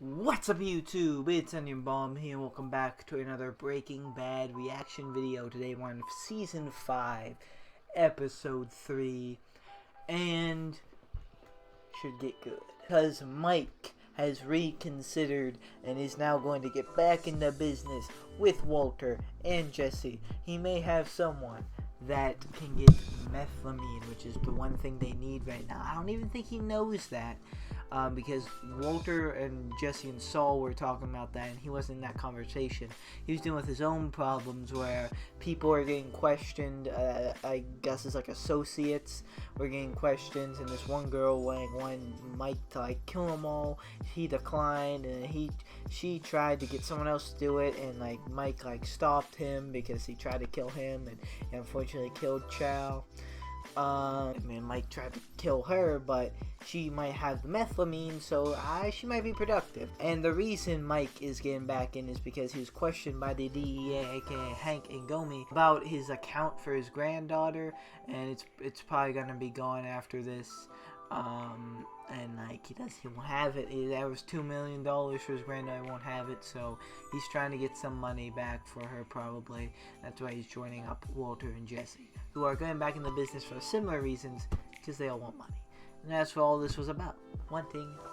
What's up YouTube, it's Onion Bomb here and welcome back to another Breaking Bad reaction video. Today we're on Season 5, Episode 3, and should get good. Because Mike has reconsidered and is now going to get back into business with Walter and Jessie. He may have someone that can get methylamine, which is the one thing they need right now. I don't even think he knows that. Because Walter and Jessie and Saul were talking about that, and he wasn't in that conversation. He was dealing with his own problems where people are getting questioned. I guess it's like associates were getting questions, and this one girl wanted Mike to kill them all. He declined, and she tried to get someone else to do it, and Mike stopped him because he tried to kill him, and unfortunately killed Chow. Mike tried to kill her, but she might have the methylamine, so she might be productive. And the reason Mike is getting back in is because he was questioned by the DEA, aka Hank and Gomi, about his account for his granddaughter, and it's probably gonna be gone after this. He won't have it. That was $2 million for his granddaughter. Won't have it, so he's trying to get some money back for her probably. That's why he's joining up Walter and Jessie, who are going back in the business for similar reasons, because they all want money. And that's what all this was about, wanting money.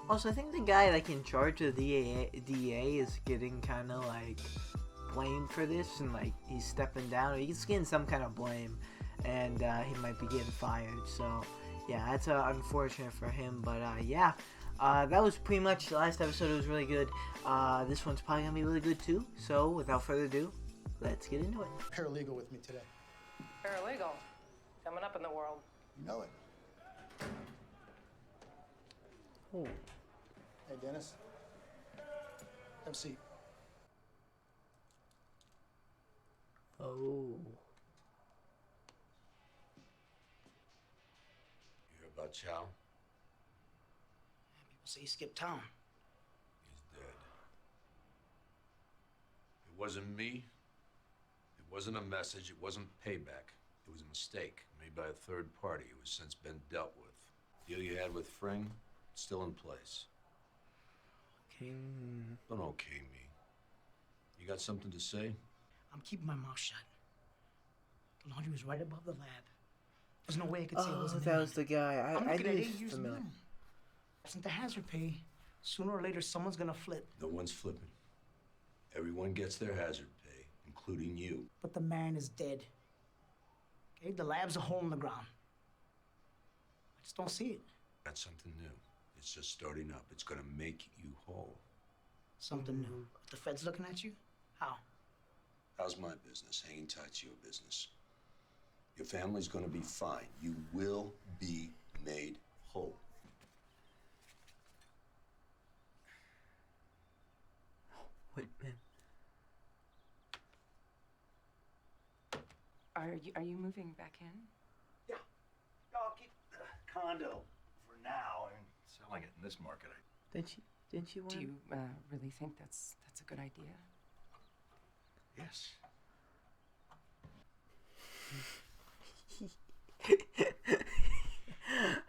Also, I think the guy in charge of the DA is getting kind of blamed for this, and he's stepping down. He's getting some kind of blame, and he might be getting fired. So yeah, that's unfortunate for him. But yeah, that was pretty much the last episode. It was really good. This one's probably gonna be really good too. So without further ado, let's get into it. Paralegal with me today. Paralegal, coming up in the world. You know it. Oh. Hey, Dennis. Have a seat. Oh. You hear about Chow? People say he skipped town. He's dead. It wasn't me. It wasn't a message. It wasn't payback. It was a mistake made by a third party who has since been dealt with. The deal you had with Fring, it's still in place. Okay. Don't okay me. You got something to say? I'm keeping my mouth shut. The laundry was right above the lab. There's no way I could say it wasn't that in was there. the guy. I'm I looking at knew 8 he was years familiar. minimum. Absent the hazard pay, sooner or later someone's gonna flip. No one's flipping. Everyone gets their hazard pay, including you. But the man is dead. Okay, the lab's a hole in the ground. I just don't see it. That's something new. It's just starting up. It's gonna make you whole. Something new. The Fed's looking at you? How? How's my business? Hanging tight to your business. Your family's gonna be fine. You will be made whole. Wait, man. Are you moving back in? Yeah. I'll keep the condo for now and selling it in this market. Didn't you want? Do you really think that's a good idea? Yes.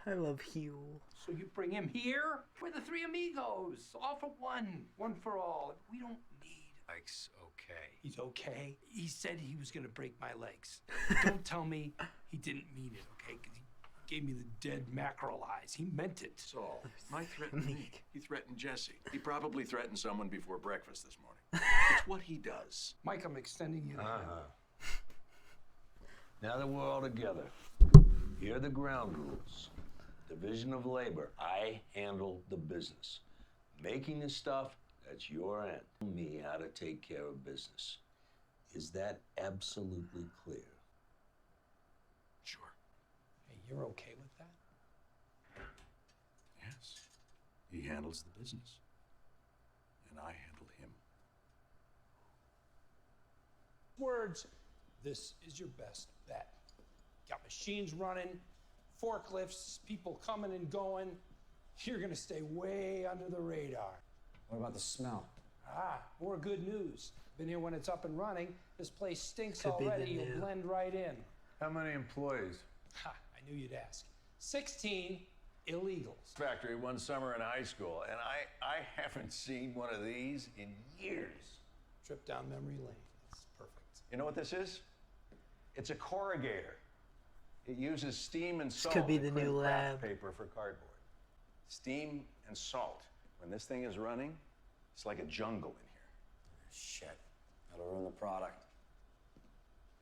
I love Hugh. So you bring him here? We're the three amigos, all for one for all. We don't need. Mike's okay. He's okay. He said he was gonna break my legs. Don't tell me he didn't mean it, okay? Because he gave me the dead mackerel eyes. He meant it. Saul, Mike threatened me. He threatened Jessie. He probably threatened someone before breakfast this morning. It's what he does. Mike, I'm extending you. Now that we're all together, here are the ground rules. Division of labor. I handle the business. Making the stuff, that's your end. Tell me how to take care of business. Is that absolutely clear? Sure. Hey, you're okay with that? Yes. He handles the business. And I handle him. Words, this is your best bet. Got machines running, forklifts, people coming and going. You're gonna stay way under the radar. What about the smell? More good news. Been here when it's up and running. This place stinks Could be the already. new. You'll blend right in. How many employees? Ha, I knew you'd ask. 16, illegals. Factory one summer in high school, and I haven't seen one of these in years. Trip down memory lane. It's perfect. You know what this is? It's a corrugator. It uses steam and salt could be to the clean new craft lab. paper for cardboard. Steam and salt. When this thing is running, it's like a jungle in here. Shit. That'll ruin the product.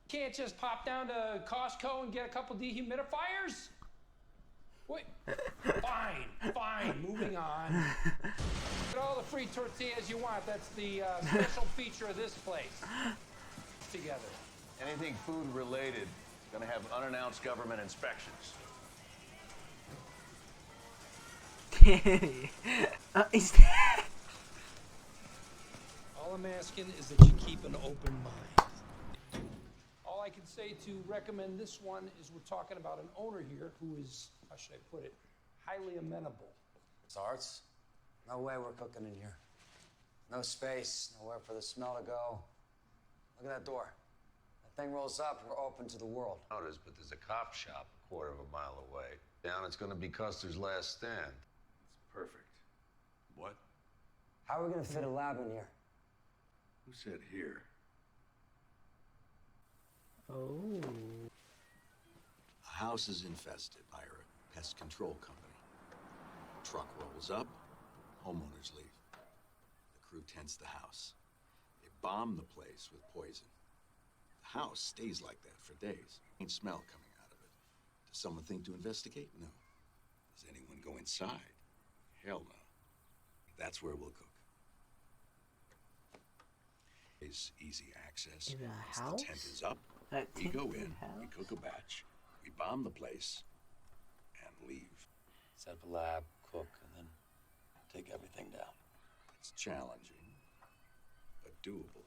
Can't just pop down to Costco and get a couple dehumidifiers? Wait. Fine. Moving on. Get all the free tortillas you want. That's the special feature of this place. Together. Anything food related is going to have unannounced government inspections. Is that... All I'm asking is that you keep an open mind. All I can say to recommend this one is we're talking about an owner here who is, how should I put it, highly amenable. Sarts? No way we're cooking in here. No space, nowhere for the smell to go. Look at that door. That thing rolls up, we're open to the world. Notice, but there's a cop shop a quarter of a mile away. Down, it's gonna be Custer's last stand. It's perfect. What? How are we gonna fit a lab in here? Who said here? Oh. A house is infested by a pest control company. Truck rolls up, homeowners leave. The crew tents the house. They bomb the place with poison. The house stays like that for days. Ain't smell coming out of it. Does someone think to investigate? No. Does anyone go inside? Hell no. That's where we'll cook. Is easy access. In a Once house? the tent is up, That we go tinted in, we house? cook a batch, we bomb the place, and leave. Set up a lab, cook, and then take everything down. It's challenging, but doable.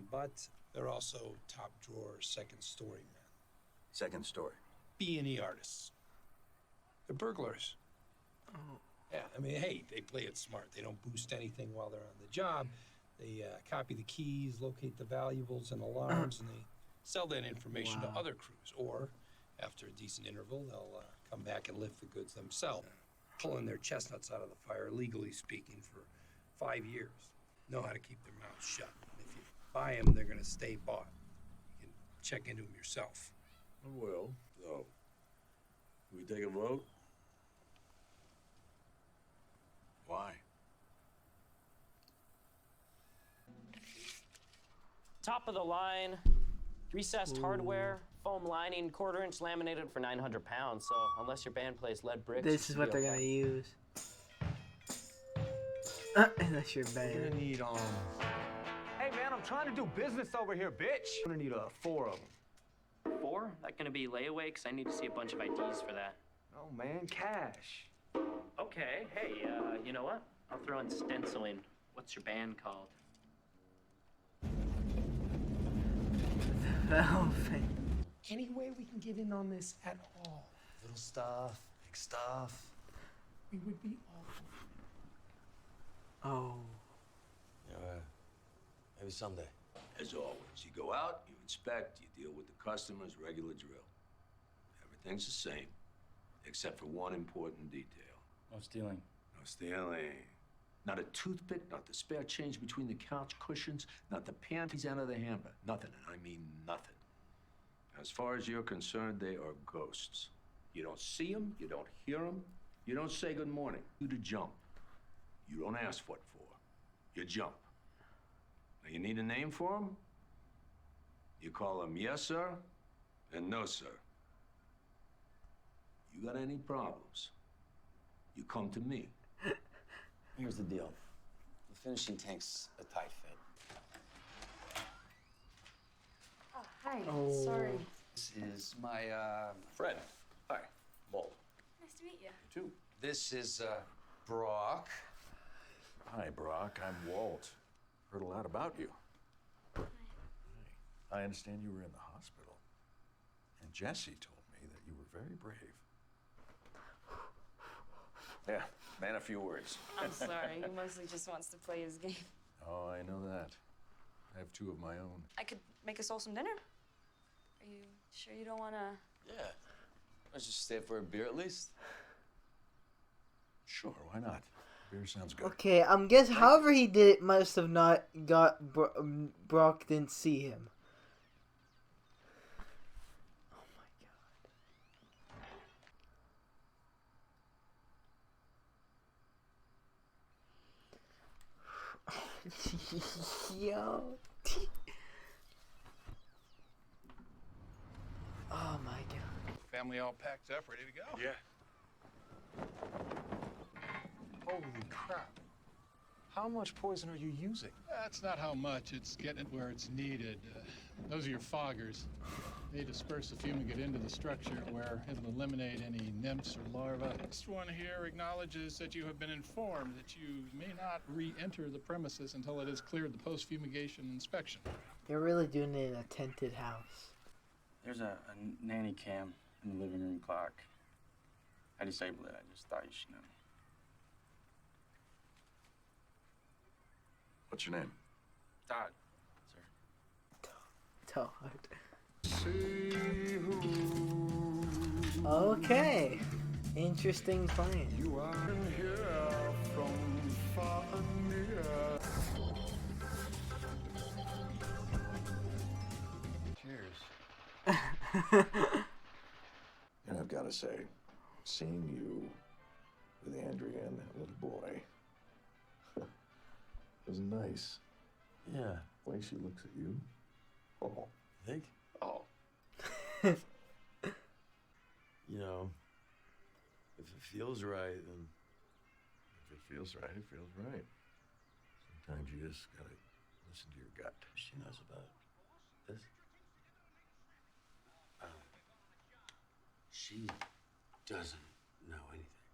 But they're also top drawer, second story men. Second story. B&E artists. They're burglars. Oh. Yeah, I mean, hey, they play it smart. They don't boost anything while they're on the job. They copy the keys, locate the valuables and alarms, and they sell that information to other crews. Or, after a decent interval, they'll come back and lift the goods themselves, pulling their chestnuts out of the fire, legally speaking, for 5 years. Know how to keep their mouths shut. And if you buy them, they're going to stay bought. You can check into them yourself. Well, so, we take a vote? Why? Top of the line, recessed hardware, foam lining, 1/4-inch laminated for 900 pounds. So unless your band plays lead bricks, you This is should what be they're okay. gonna use. Unless you're You're bad. gonna need, Hey man, I'm trying to do business over here, bitch. I'm gonna need 4 of them. 4? That gonna be layaway? Because I need to see a bunch of IDs for that. Oh man, cash. Okay, hey, you know what? I'll throw in stenciling. What's your band called? Velvet. Any way we can get in on this at all, Little stuff, big stuff. we would be awful. Oh. Yeah, maybe someday. As always, you go out, you inspect, you deal with the customers, regular drill. Everything's the same, except for one important detail. No stealing. No stealing. Not a toothpick, not the spare change between the couch cushions, not the panties out of the hamper. Nothing, and I mean nothing. As far as you're concerned, they are ghosts. You don't see them, you don't hear them, you don't say good morning. You to jump. You don't ask what for. You jump. Now, you need a name for them? You call them yes, sir, and no, sir. You got any problems, you come to me. Here's the deal. The finishing tank's a tight fit. Oh, hi. Oh. Sorry. This is my, friend. Hi, Walt. Nice to meet you. You too. This is, Brock. Hi, Brock. I'm Walt. Heard a lot about you. I understand you were in the hospital. And Jessie told me that you were very brave. Yeah, man, a few words. I'm sorry. He mostly just wants to play his game. Oh, I know that. I have 2 of my own. I could make us all some dinner. Are you sure you don't want to? Yeah. Let's just stay for a beer at least. Sure, why not? Beer sounds good. Okay, I'm guessing however he did it must have not got Brock didn't see him. Yo. Oh my god. Family all packed up, ready to go? Yeah. Holy crap. How much poison are you using? That's not how much. It's getting it where it's needed. Those are your foggers. They disperse the fumigate into the structure where it'll eliminate any nymphs or larvae. This one here acknowledges that you have been informed that you may not re-enter the premises until it has cleared the post-fumigation inspection. They're really doing it in a tented house. There's a nanny cam in the living room clock. I disabled it. I just thought you should know. What's your name? Todd, sir. Todd. Okay. Interesting plan. You are here from far and near. Cheers. And I've got to say, seeing you with Andrea and that little boy was nice. Yeah. The way she looks at you. Oh. Think? Oh. You know, if it feels right, then... If it feels right, it feels right. Sometimes you just gotta listen to your gut. She knows about this. She doesn't know anything.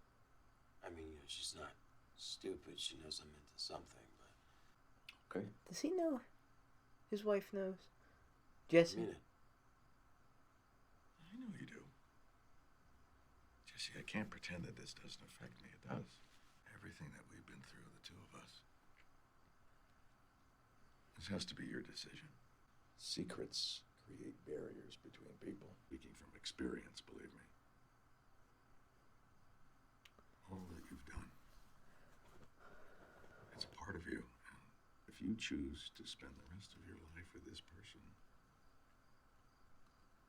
I mean, you know, she's not stupid. She knows I'm into something, but... Okay. Does he know? His wife knows. Jessie. I know you do. Jessie, I can't pretend that this doesn't affect me. It does. Everything that we've been through, the two of us. This has to be your decision. Secrets create barriers between people. Speaking from experience, believe me. All that you've done, it's a part of you. And if you choose to spend the rest of your life with this person,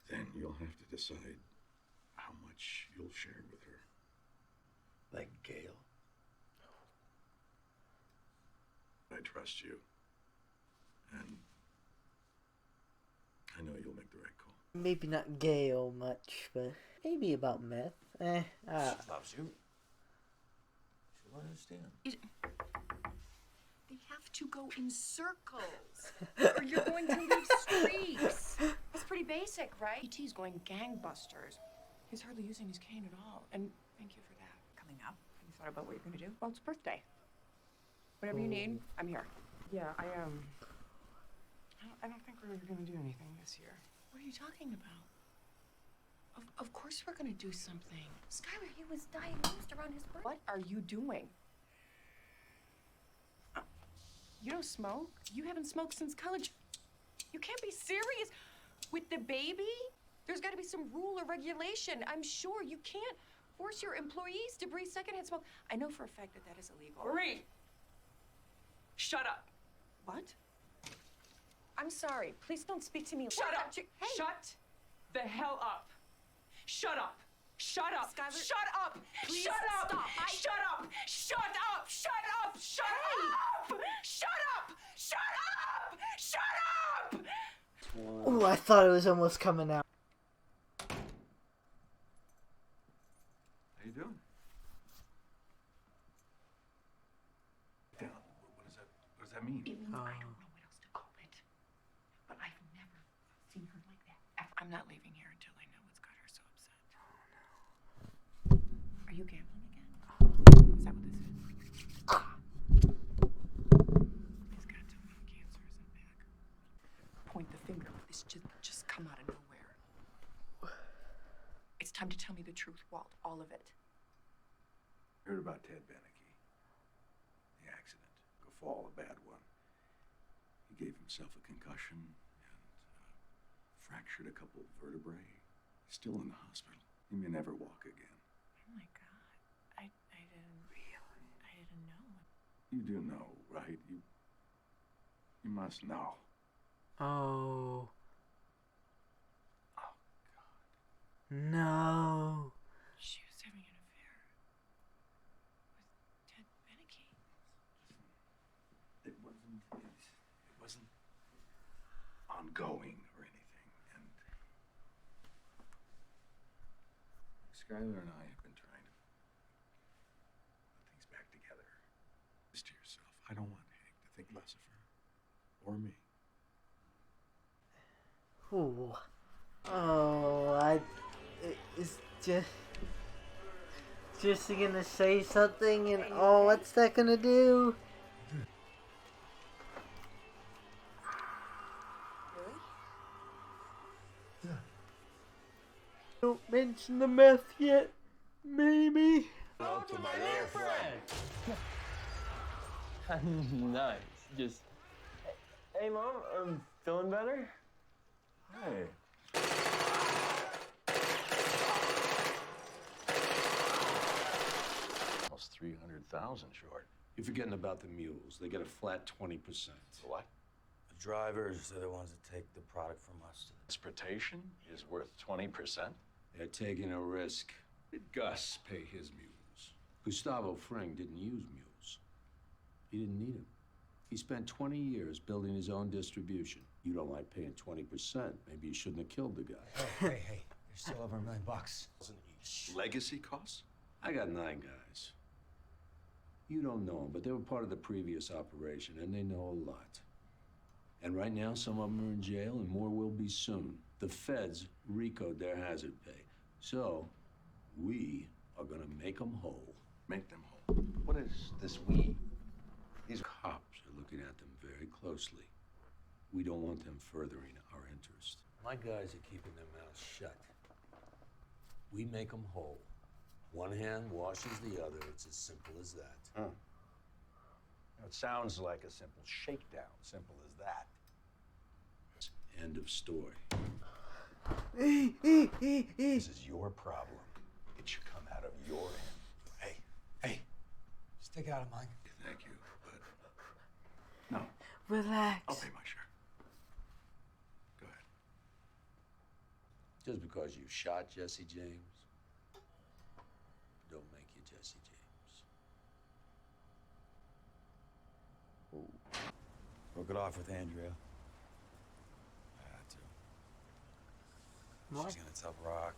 then you'll have to decide how much you'll share with her. Like Gail. I trust you. And I know you'll make the right call. Maybe not Gail much, but maybe about meth. She loves you. She'll understand. They have to go in circles, or you're going to leave streaks. That's pretty basic, right? E.T.'s going gangbusters. He's hardly using his cane at all. And thank you for that. Coming up, have you thought about what you're going to do? Well, it's birthday. Whatever you need, I'm here. Yeah, I don't think we're going to do anything this year. What are you talking about? Of course we're going to do something. Skyler, he was diagnosed around his birthday. What are you doing? You don't smoke? You haven't smoked since college. You can't be serious. With the baby? There's got to be some rule or regulation. I'm sure you can't force your employees to breathe secondhand smoke. I know for a fact that that is illegal. Marie! Shut up. What? I'm sorry. Please don't speak to me. Shut up! Hey. Shut the hell up! Shut up! Shut up! Skyler, shut up! please Shut up! stop. Shut up! Shut up! Shut up! Shut up! Shut up! Shut up! Shut up! Oh, I thought it was almost coming out. How you doing? Yeah, what does that mean? It means I don't know what else to call it. But I've never seen her like that. I'm not leaving here until I know what's got her so upset. Oh, no. Are you gambling again? Is that what this is? He's got too many cancers in back. Point the finger. This just come out of nowhere. It's time to tell me the truth, Walt. All of it. Heard about Ted Beneke. The accident. Guffaw, a bad one. He gave himself a concussion and fractured a couple of vertebrae. Still in the hospital. He may never walk again. Oh my God. I didn't. He You do know, right? You must know. Oh. No. She was having an affair with Ted Beneke. It wasn't ongoing or anything. And Skyler and I have been trying to put things back together. Just to yourself. I don't want Hank to think less of her. Or me. Ooh. Is Jessie gonna say something and what's that gonna do? Don't mention the meth yet, maybe. Hello to my dear friend. Nice. Just. Hey, Mom, I'm feeling better? Hey. Almost 300,000 short. You're forgetting about the mules. They get a flat 20%. What? The drivers are the ones that take the product from us. Transportation is worth 20%. They're taking a risk. Did Gus pay his mules? Gustavo Fring didn't use mules. He didn't need them. He spent 20 years building his own distribution. You don't like paying 20%. Maybe you shouldn't have killed the guy. Hey, you're still over $1 million. Legacy costs? I got 9 guys. You don't know them, but they were part of the previous operation, and they know a lot. And right now, some of them are in jail, and more will be soon. The feds RICO'd their hazard pay. So, we are gonna make them whole. Make them whole. What is this we? These cops are looking at them very closely. We don't want them furthering our interest. My guys are keeping their mouths shut. We make them whole. One hand washes the other. It's as simple as that. Huh. It sounds like a simple shakedown. Simple as that. End of story. This is your problem. It should come out of your end. Hey, stick out of mine. Thank you, but no. Relax. I'll pay my share. Go ahead. Just because you shot Jesse James, don't make you Jesse James. Broke it off with Andrea. I had to. What? She's gonna tell Brock.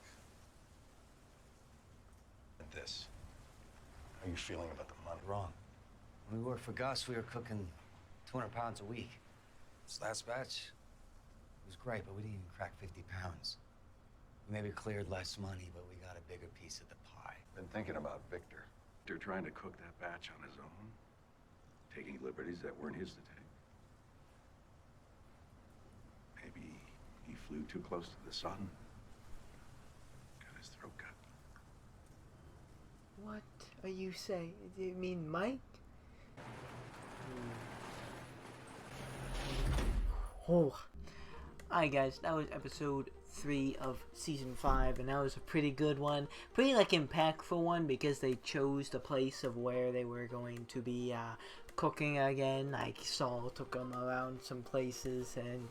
And this. How are you feeling about the money? Wrong. When we worked for Gus, we were cooking 200 pounds a week. This last batch was great, but we didn't even crack 50 pounds. We maybe cleared less money, but we got a bigger piece of the pie. Been thinking about Victor. Victor trying to cook that batch on his own. Taking liberties that weren't his to take. Maybe he flew too close to the sun. Got his throat cut. What are you saying? Do you mean Mike? Oh. Alright guys, that was episode 3 of season 5, and that was a pretty good one. Pretty impactful one because they chose the place of where they were going to be cooking again. Like Saul took them around some places, and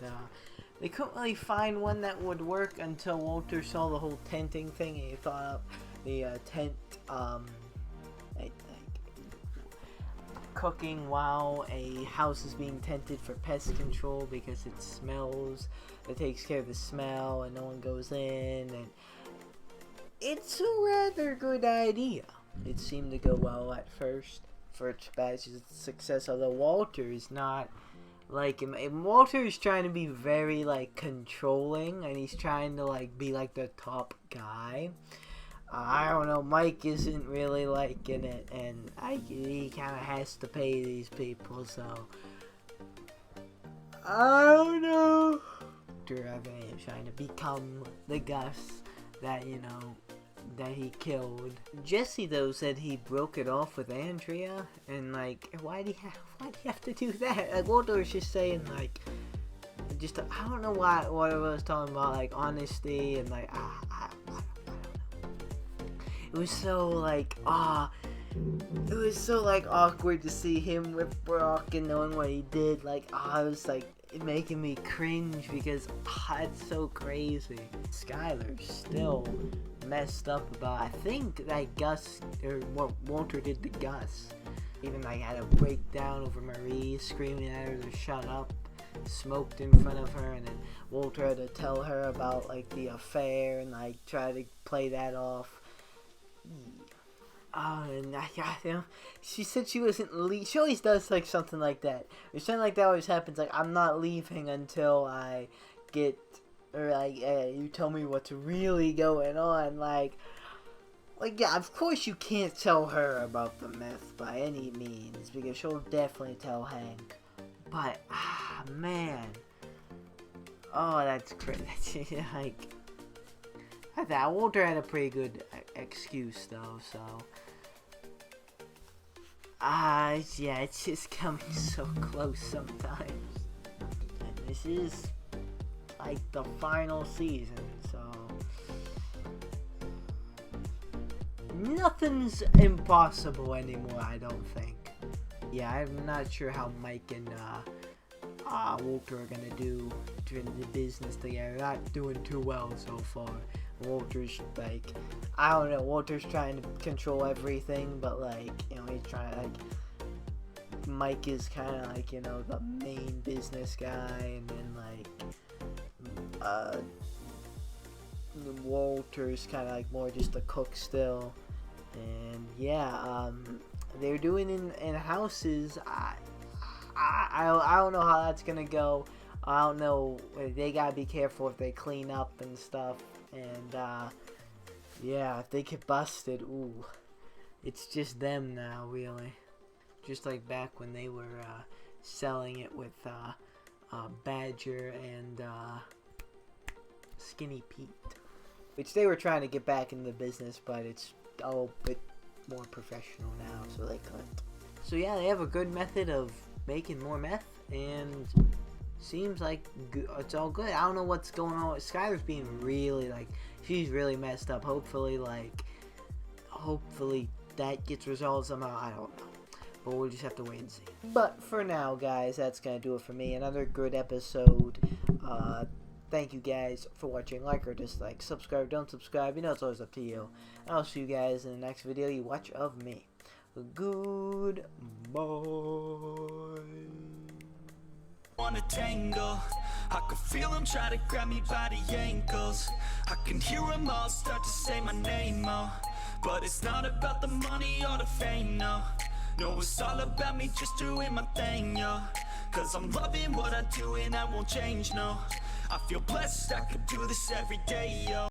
they couldn't really find one that would work until Walter saw the whole tenting thing, and he thought up the tent cooking while a house is being tented for pest control because it smells. It takes care of the smell and no one goes in, and it's a rather good idea. It seemed to go well at first for its batch's success, although Walter is not like him. Walter is trying to be very controlling, and he's trying to be the top guy. I don't know, Mike isn't really liking it, and he kind of has to pay these people, so I don't know. I'm trying to become the Gus that, that he killed. Jesse, though, said he broke it off with Andrea, and, why do you have to do that? Walter was just saying, I don't know what I was talking about, honesty, and, I don't know. It was so, it was so like awkward to see him with Brock and knowing what he did. Like, I was like, it making me cringe because it's so crazy. Skyler still messed up about, I think that Gus, or what Walter did to Gus. Even like had a breakdown over Marie, screaming at her to shut up, smoked in front of her, and then Walter had to tell her about like the affair and like try to play that off. And you know, she said she wasn't she always does like something like that. Or something like that always happens. Like, I'm not leaving until I get, or like, you tell me what's really going on. Like, yeah, of course you can't tell her about the meth by any means, because she'll definitely tell Hank. But, man. Oh, that's crazy. Like, I thought Walter had a pretty good excuse, though, so. Yeah, it's just coming so close sometimes. And this is, like, the final season, so. Nothing's impossible anymore, I don't think. Yeah, I'm not sure how Mike and Walter are gonna do during the business together. Not doing too well so far. Walter's like, I don't know, Walter's trying to control everything, but like, you know, he's trying to, like, Mike is kind of like, you know, the main business guy, and then like, Walter's kind of like more just a cook still. And yeah, they're doing in houses. I don't know how that's gonna go. I don't know. They gotta be careful if they clean up and stuff. And yeah, if they get busted, ooh, it's just them now, really. Just like back when they were selling it with Badger and Skinny Pete, which they were trying to get back in the business, but it's a bit more professional now, so they couldn't. So yeah, they have a good method of making more meth, and seems like it's all good. I don't know what's going on. Skyler's being really, like, she's really messed up. Hopefully that gets resolved somehow. I don't know, but we'll just have to wait and see. But for now, guys, that's gonna do it for me. Another good episode. Thank you guys for watching. Like or dislike, subscribe, don't subscribe, you know, it's always up to you. And I'll see you guys in the next video you watch of me. Goodbye. Want a tangle, I can feel them try to grab me by the ankles. I can hear them all start to say my name, oh. But it's not about the money or the fame, no. No, it's all about me just doing my thing, yo. Cause I'm loving what I do and I won't change, no. I feel blessed, I could do this every day, yo.